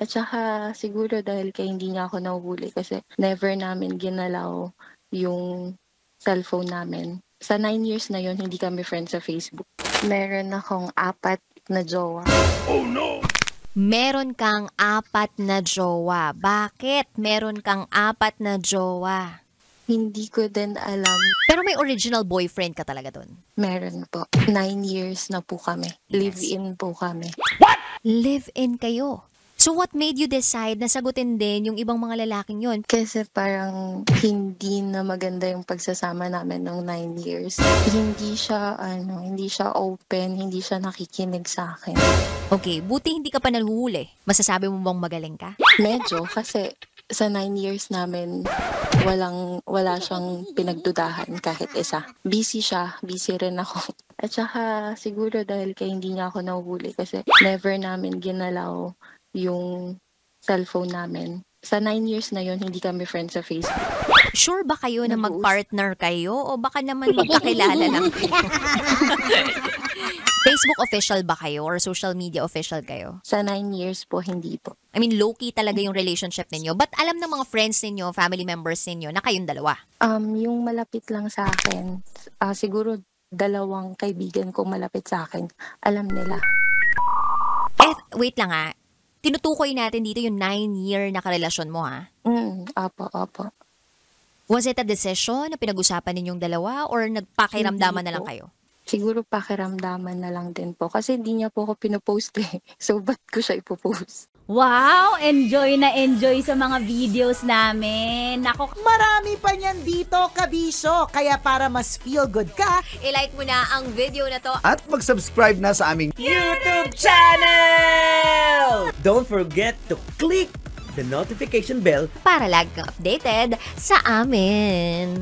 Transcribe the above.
At saka siguro dahil kaya hindi niya ako nahuhuli kasi never namin ginalaw yung cellphone namin. Sa 9 years na yon hindi kami friends sa Facebook. Meron akong 4 na jowa. Meron kang 4 na jowa. Bakit meron kang 4 na jowa? Hindi ko din alam. Pero may original boyfriend ka talaga dun. Meron po. 9 years na po kami. Yes. Live-in po kami. Live-in kayo. So what made you decide na sagutin din yung ibang mga lalaking yon? Kasi parang hindi na maganda yung pagsasama namin ng 9 years. Hindi siya open, hindi siya nakikinig sa akin. Okay, buti hindi ka pa nahuhuli. Masasabi mo bang magaling ka? Medyo kasi sa 9 years namin wala siyang pinagdudahan kahit isa. Busy siya, busy rin ako. At saka siguro dahil kaya hindi niya ako nahuhuli kasi never namin ginalaw yung cellphone namin. Sa 9 years na yon hindi kami friends sa Facebook. Sure ba kayo na Nag-uus- mag-partner kayo o baka naman magkakilala lang kayo? Facebook official ba kayo or social media official kayo? Sa 9 years po, hindi po. I mean, low-key talaga yung relationship ninyo. But alam ng mga friends ninyo, family members ninyo na kayong dalawa. Yung malapit lang sa akin, siguro 2 kaibigan kong malapit sa akin, alam nila. Wait lang ha. Tinutukoy natin dito yung 9-year na karelasyon mo ha. Opo. Was it a decision na pinag-usapan ninyong dalawa or nagpakiramdaman Hindi na lang po. kayo? Siguro pakiramdaman na lang din po. Kasi hindi niya po ako pinopost eh. So, ba't ko siya ipopost? Wow! Enjoy na enjoy sa mga videos namin. Nako, Marami pa niyan dito, kabisyo. Kaya para mas feel good ka, I-like mo na ang video na to. At mag-subscribe na sa aming YouTube channel! Don't forget to click the notification bell Para lagi kang updated sa amin.